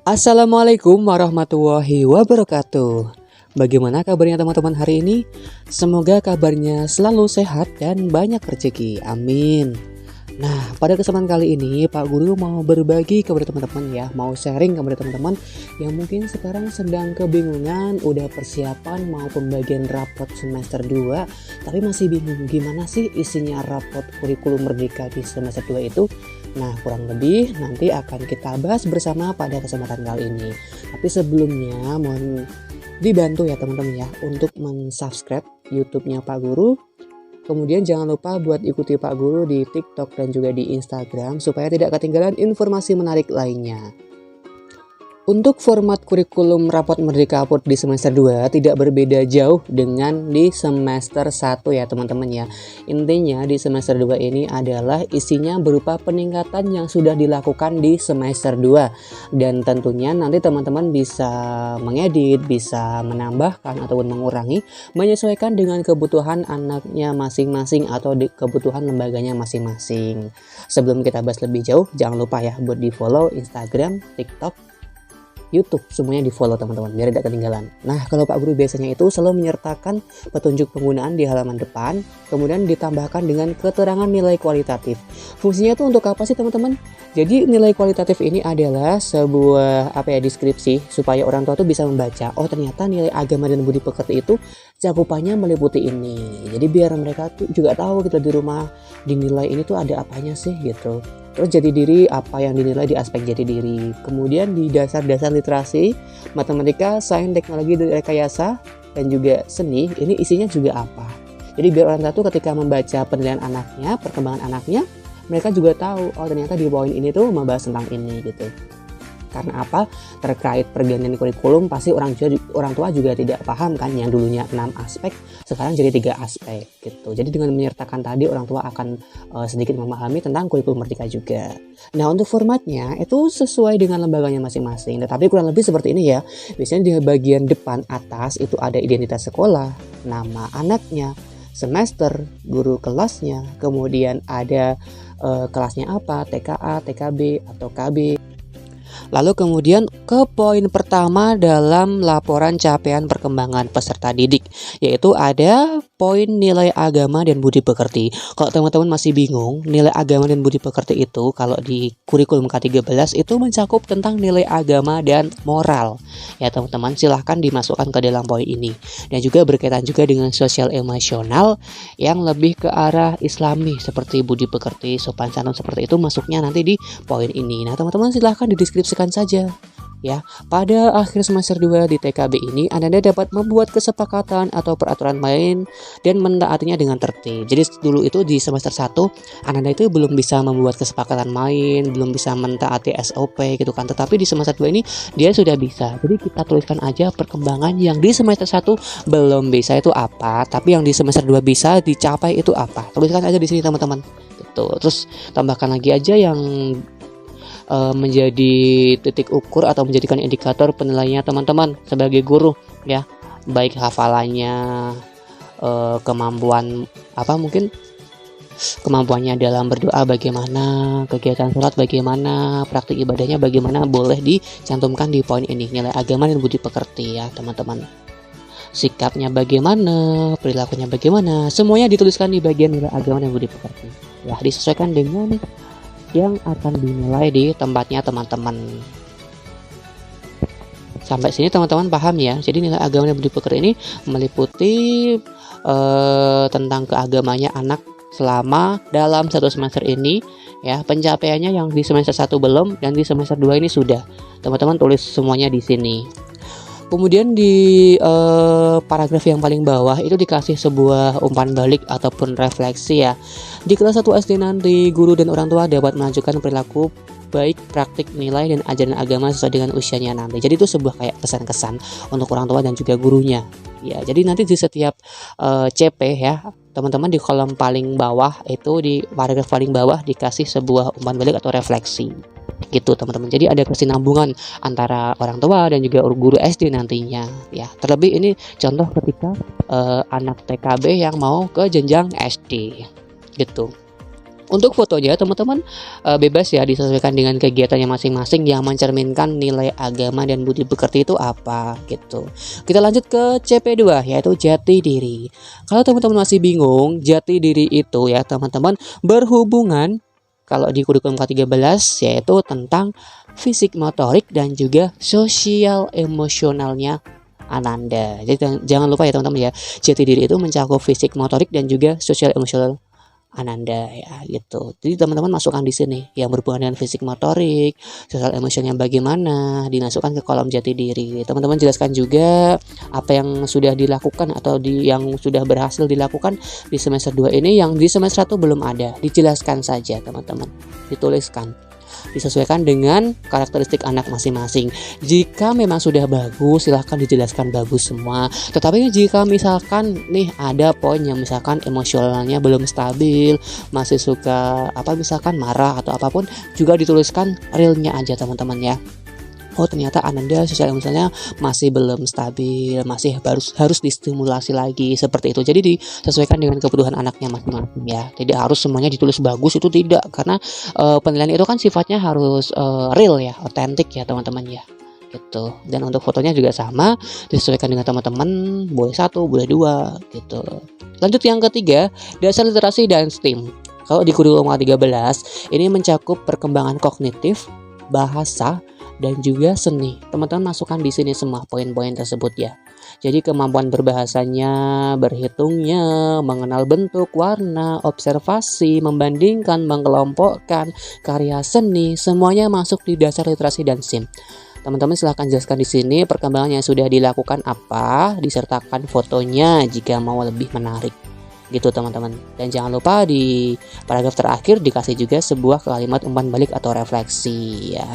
Assalamualaikum warahmatullahi wabarakatuh. Bagaimana kabarnya teman-teman hari ini? Semoga kabarnya selalu sehat dan banyak rezeki. Amin. Nah, pada kesempatan kali ini Pak Guru mau berbagi kepada teman-teman ya, mau sharing kepada teman-teman yang mungkin sekarang sedang kebingungan, udah persiapan mau pembagian rapot semester 2, tapi masih bingung gimana sih isinya rapot kurikulum merdeka di semester 2 itu. Nah, kurang lebih nanti akan kita bahas bersama pada kesempatan kali ini. Tapi sebelumnya mohon dibantu ya teman-teman ya untuk mensubscribe YouTube-nya Pak Guru. Kemudian jangan lupa buat ikuti Pak Guru di TikTok dan juga di Instagram supaya tidak ketinggalan informasi menarik lainnya. Untuk format kurikulum rapot Merdeka Upload di semester 2 tidak berbeda jauh dengan di semester 1 ya teman-teman ya. Intinya di semester 2 ini adalah isinya berupa peningkatan yang sudah dilakukan di semester 2. Dan tentunya nanti teman-teman bisa mengedit, bisa menambahkan ataupun mengurangi menyesuaikan dengan kebutuhan anaknya masing-masing atau kebutuhan lembaganya masing-masing. Sebelum kita bahas lebih jauh, jangan lupa ya buat di follow Instagram, TikTok, YouTube, semuanya di follow teman-teman biar tidak ketinggalan. Nah, kalau Pak Guru biasanya itu selalu menyertakan petunjuk penggunaan di halaman depan, kemudian ditambahkan dengan keterangan nilai kualitatif. Fungsinya itu untuk apa sih teman-teman? Jadi nilai kualitatif ini adalah sebuah deskripsi supaya orang tua tuh bisa membaca, oh ternyata nilai agama dan budi pekerti itu cakupannya meliputi ini. Jadi biar mereka tuh juga tahu gitu di rumah dinilai ini tuh ada apanya sih gitu. Terus jati diri apa yang dinilai di aspek jati diri. Kemudian di dasar-dasar literasi, matematika, sains, teknologi, rekayasa, dan juga seni, ini isinya juga apa. Jadi biar orang tua tuh ketika membaca penilaian anaknya, perkembangan anaknya, mereka juga tahu, oh ternyata di poin ini tuh membahas tentang ini gitu. Karena apa? Terkait pergantian kurikulum pasti orang tua juga tidak paham kan, yang dulunya 6 aspek sekarang jadi 3 aspek gitu. Jadi dengan menyertakan tadi orang tua akan sedikit memahami tentang kurikulum merdeka juga. Nah, untuk formatnya itu sesuai dengan lembaganya masing-masing. Tetapi kurang lebih seperti ini ya. Biasanya di bagian depan atas itu ada identitas sekolah, nama anaknya, semester, guru kelasnya, kemudian ada kelasnya apa, TKA, TKB atau KB. Lalu kemudian ke poin pertama dalam laporan capaian perkembangan peserta didik, yaitu ada poin nilai agama dan budi pekerti. Kalau teman-teman masih bingung, nilai agama dan budi pekerti itu kalau di kurikulum K13 itu mencakup tentang nilai agama dan moral. Ya teman-teman, silahkan dimasukkan ke dalam poin ini. Dan juga berkaitan juga dengan sosial emosional yang lebih ke arah islami seperti budi pekerti, sopan santun seperti itu masuknya nanti di poin ini. Nah teman-teman silahkan dideskripsikan saja. Ya, pada akhir semester 2 di TKB ini Anda dapat membuat kesepakatan atau peraturan main dan mentaatinya dengan tertib. Jadi dulu itu di semester 1 Anda itu belum bisa membuat kesepakatan main, belum bisa mentaati SOP gitu kan. Tetapi di semester 2 ini dia sudah bisa. Jadi kita tuliskan aja perkembangan yang di semester 1 belum bisa itu apa, tapi yang di semester 2 bisa dicapai itu apa. Tuliskan aja di sini teman-teman. Gitu. Terus tambahkan lagi aja yang menjadi titik ukur atau menjadikan indikator penilaiannya teman-teman sebagai guru ya, baik hafalannya, kemampuan mungkin kemampuannya dalam berdoa bagaimana, kegiatan sholat bagaimana, praktik ibadahnya bagaimana, boleh dicantumkan di poin ini, nilai agama dan budi pekerti ya teman-teman. Sikapnya bagaimana, perilakunya bagaimana, semuanya dituliskan di bagian nilai agama dan budi pekerti ya, disesuaikan dengan yang akan dinilai di tempatnya teman-teman. Sampai sini teman-teman paham ya. Jadi nilai agama dan budi pekerti ini meliputi tentang keagamannya anak selama dalam satu semester ini ya. Pencapaiannya yang di semester 1 belum dan di semester 2 ini sudah. Teman-teman tulis semuanya di sini. Kemudian di paragraf yang paling bawah itu dikasih sebuah umpan balik ataupun refleksi ya. Di kelas 1 SD nanti guru dan orang tua dapat mengajukan perilaku baik praktik nilai dan ajaran agama sesuai dengan usianya nanti. Jadi itu sebuah kayak kesan-kesan untuk orang tua dan juga gurunya. Ya, jadi nanti di setiap CP ya, teman-teman di kolom paling bawah itu di paragraf paling bawah dikasih sebuah umpan balik atau refleksi. Gitu teman-teman. Jadi ada kesinambungan antara orang tua dan juga guru SD nantinya ya. Terlebih ini contoh ketika anak TKB yang mau ke jenjang SD gitu. Untuk fotonya teman-teman bebas ya, disesuaikan dengan kegiatannya masing-masing yang mencerminkan nilai agama dan budi pekerti itu apa gitu. Kita lanjut ke CP2 yaitu jati diri. Kalau teman-teman masih bingung, jati diri itu ya teman-teman berhubungan kalau di kurikulum K13 yaitu tentang fisik motorik dan juga sosial emosionalnya Ananda. Jadi jangan lupa ya teman-teman ya, jati diri itu mencakup fisik motorik dan juga sosial emosional Ananda ya gitu. Jadi teman-teman masukkan di sini yang berhubungan dengan fisik motorik, sosial emosional bagaimana, dimasukkan ke kolom jati diri. Teman-teman jelaskan juga apa yang sudah dilakukan atau yang sudah berhasil dilakukan di semester 2 ini, yang di semester 1 belum ada. Dijelaskan saja teman-teman. Dituliskan. Disesuaikan dengan karakteristik anak masing-masing. Jika memang sudah bagus, silahkan dijelaskan bagus semua. Tetapi jika misalkan nih ada poin yang misalkan emosionalnya belum stabil, masih suka misalkan marah atau apapun, juga dituliskan realnya aja teman-teman ya. Oh ternyata Ananda sosial emosionalnya masih belum stabil, masih harus distimulasi lagi seperti itu. Jadi disesuaikan dengan kebutuhan anaknya masing-masing ya. Jadi harus semuanya ditulis bagus itu tidak, karena penilaian itu kan sifatnya harus real ya, otentik ya teman-teman ya. Gitu. Dan untuk fotonya juga sama, disesuaikan dengan teman-teman, boleh 1, boleh 2 gitu. Lanjut yang ketiga, dasar literasi dan STEAM. Kalau di kurikulum K13 ini mencakup perkembangan kognitif, bahasa, dan juga seni. Teman-teman masukkan di sini semua poin-poin tersebut ya. Jadi kemampuan berbahasanya, berhitungnya, mengenal bentuk, warna, observasi, membandingkan, mengelompokkan, karya seni, semuanya masuk di dasar literasi dan STEAM. Teman-teman silahkan jelaskan di sini perkembangan yang sudah dilakukan apa, disertakan fotonya jika mau lebih menarik. Gitu teman-teman. Dan jangan lupa di paragraf terakhir dikasih juga sebuah kalimat umpan balik atau refleksi ya.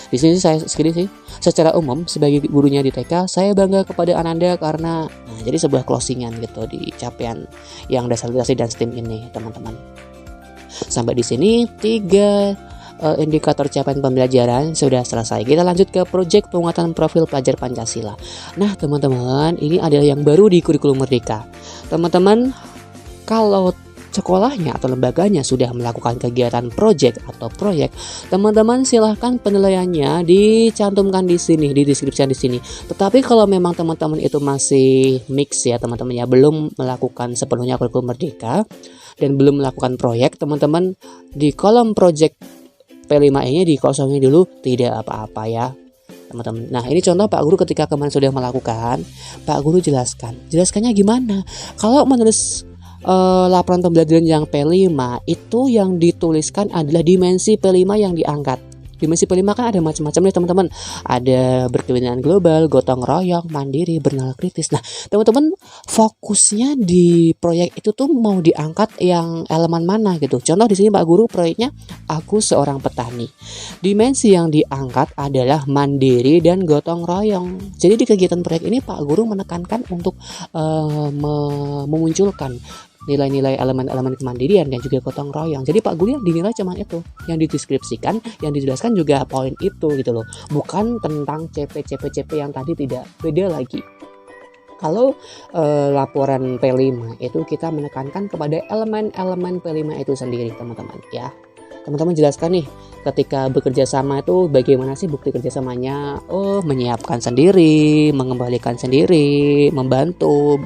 Di sini saya segini sih. Secara umum sebagai gurunya di TK, saya bangga kepada Ananda karena jadi sebuah closingan gitu di capaian yang dasar literasi dan STEAM ini, teman-teman. Sampai di sini 3 indikator capaian pembelajaran sudah selesai. Kita lanjut ke proyek penguatan profil pelajar Pancasila. Nah, teman-teman, ini adalah yang baru di kurikulum Merdeka. Teman-teman, kalau sekolahnya atau lembaganya sudah melakukan kegiatan proyek atau proyek, teman-teman silahkan penilaiannya dicantumkan di sini, dideskripsikan di sini. Tetapi kalau memang teman-teman itu masih mix ya teman-teman ya, belum melakukan sepenuhnya kurikulum Merdeka dan belum melakukan proyek, teman-teman di kolom proyek P5E-nya dikosongin dulu, tidak apa-apa ya teman-teman. Nah ini contoh Pak Guru ketika kemarin sudah melakukan, Pak Guru jelaskannya gimana. Kalau menulis laporan pembelajaran yang P5 itu yang dituliskan adalah dimensi P5 yang diangkat. Dimensi P5 kan ada macam-macam nih teman-teman. Ada berkepentingan global, gotong royong, mandiri, bernalar kritis. Nah teman-teman fokusnya di proyek itu tuh mau diangkat yang elemen mana gitu. Contoh di sini Pak Guru proyeknya aku seorang petani. Dimensi yang diangkat adalah mandiri dan gotong royong. Jadi di kegiatan proyek ini Pak Guru menekankan untuk memunculkan nilai-nilai elemen-elemen kemandirian dan juga gotong royong. Jadi Pak Guru yang dinilai cuma itu, yang dideskripsikan, yang dijelaskan juga poin itu gitu loh. Bukan tentang CP yang tadi, tidak, beda lagi. Kalau laporan P5 itu kita menekankan kepada elemen-elemen P5 itu sendiri teman-teman ya. Teman-teman jelaskan nih ketika bekerja sama itu bagaimana sih bukti kerjasamanya. Oh menyiapkan sendiri, mengembalikan sendiri, membantu,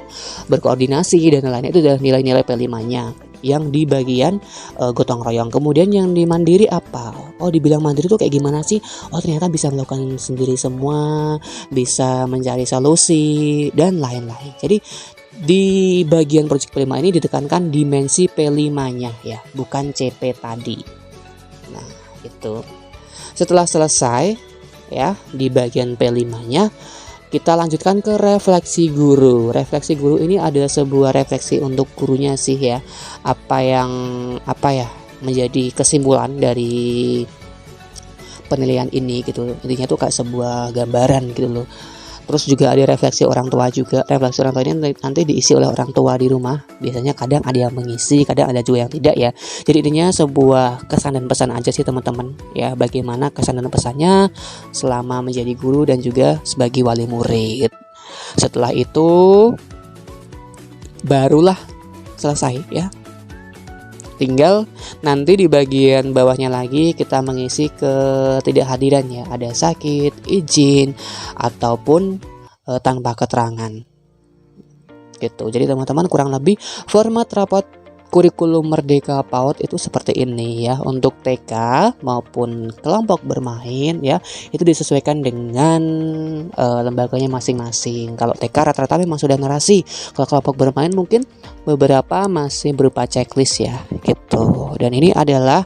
berkoordinasi dan lain-lain. Itu adalah nilai-nilai P5-nya yang di bagian gotong royong. Kemudian yang di mandiri apa? Oh dibilang mandiri itu kayak gimana sih? Oh ternyata bisa melakukan sendiri semua, bisa mencari solusi dan lain-lain. Jadi di bagian proyek P5 ini ditekankan dimensi P5-nya ya, bukan CP tadi. Nah itu setelah selesai ya di bagian P5-nya, kita lanjutkan ke refleksi guru. Refleksi guru ini adalah sebuah refleksi untuk gurunya sih ya, apa yang menjadi kesimpulan dari penilaian ini gitu. Intinya tuh kayak sebuah gambaran gitu loh. Terus juga ada refleksi orang tua juga. Refleksi orang tua ini nanti diisi oleh orang tua di rumah. Biasanya kadang ada yang mengisi, kadang ada juga yang tidak ya. Jadi intinya sebuah kesan dan pesan aja sih teman-teman ya. Bagaimana kesan dan pesannya selama menjadi guru dan juga sebagai wali murid. Setelah itu barulah selesai ya. tinggal nanti di bagian bawahnya lagi kita mengisi ketidakhadiran ya, ada sakit, izin, ataupun tanpa keterangan gitu. Jadi teman-teman kurang lebih format rapot kurikulum Merdeka PAUD itu seperti ini ya. Untuk TK maupun kelompok bermain ya, itu disesuaikan dengan lembaganya masing-masing. Kalau TK rata-rata memang sudah narasi. Kalau kelompok bermain mungkin beberapa masih berupa checklist ya gitu. Dan ini adalah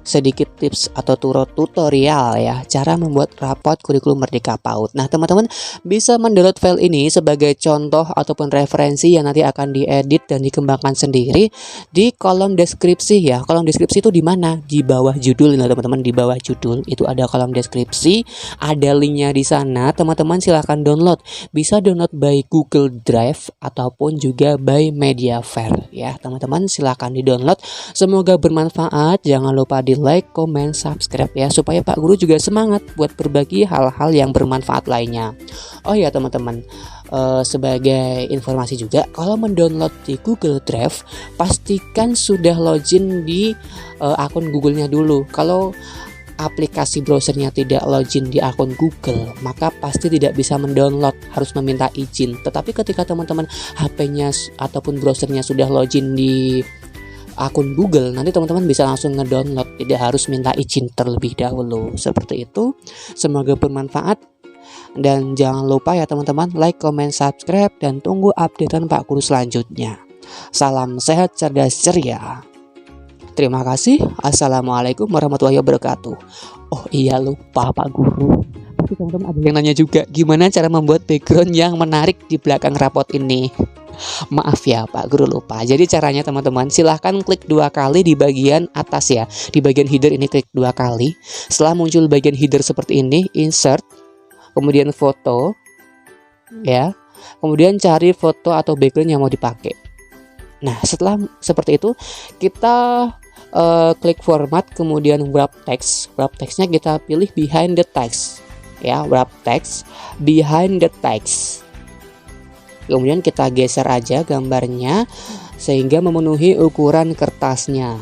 sedikit tips atau tutorial ya, cara membuat rapot kurikulum Merdeka PAUD. Nah teman-teman bisa mendownload file ini sebagai contoh ataupun referensi yang nanti akan diedit dan dikembangkan sendiri di kolom deskripsi ya. Kolom deskripsi itu di mana? Di bawah judul ini teman-teman, di bawah judul itu ada kolom deskripsi, ada linknya di sana. Teman-teman silahkan download, bisa download by Google Drive ataupun juga by Mediafire ya. Teman-teman silahkan di download, semoga bermanfaat. Jangan lupa di like, comment, subscribe ya, supaya Pak Guru juga semangat buat berbagi hal-hal yang bermanfaat lainnya. Oh ya teman-teman, sebagai informasi juga, kalau mendownload di Google Drive pastikan sudah login di akun Google-nya dulu. Kalau aplikasi browsernya tidak login di akun Google, maka pasti tidak bisa mendownload, harus meminta izin. Tetapi ketika teman-teman HP-nya ataupun browsernya sudah login di akun Google, nanti teman-teman bisa langsung ngedownload, tidak harus minta izin terlebih dahulu. Seperti itu. Semoga bermanfaat dan jangan lupa ya teman-teman, like, comment, subscribe, dan tunggu updatean Pak Guru selanjutnya. Salam sehat, cerdas, ceria. Terima kasih. Assalamualaikum warahmatullahi wabarakatuh. Oh iya, lupa Pak Guru, tapi teman-teman ada yang nanya juga, gimana cara membuat background yang menarik di belakang rapot ini? Maaf ya Pak Guru lupa. Jadi caranya teman-teman, silahkan klik 2 kali di bagian atas ya. Di bagian header ini klik 2 kali. Setelah muncul bagian header seperti ini, insert, kemudian foto ya. Kemudian cari foto atau background yang mau dipakai. Nah setelah seperti itu, kita klik format, kemudian wrap text. Wrap textnya kita pilih behind the text ya. Wrap text behind the text. Kemudian kita geser aja gambarnya sehingga memenuhi ukuran kertasnya.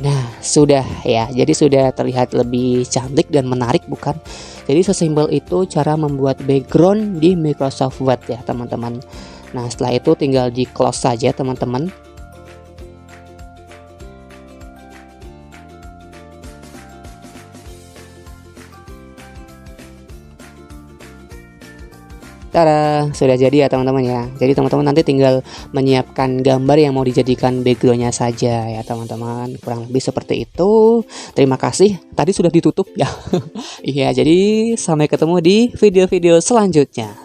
Nah, sudah ya. Jadi sudah terlihat lebih cantik dan menarik bukan? Jadi sesimpel itu cara membuat background di Microsoft Word ya, teman-teman. Nah, setelah itu tinggal di close saja, teman-teman. Tada, sudah jadi ya teman-teman ya. Jadi teman-teman nanti tinggal menyiapkan gambar yang mau dijadikan backgroundnya saja ya teman-teman. Kurang lebih seperti itu. Terima kasih. Tadi sudah ditutup ya. Iya, jadi sampai ketemu di video-video selanjutnya.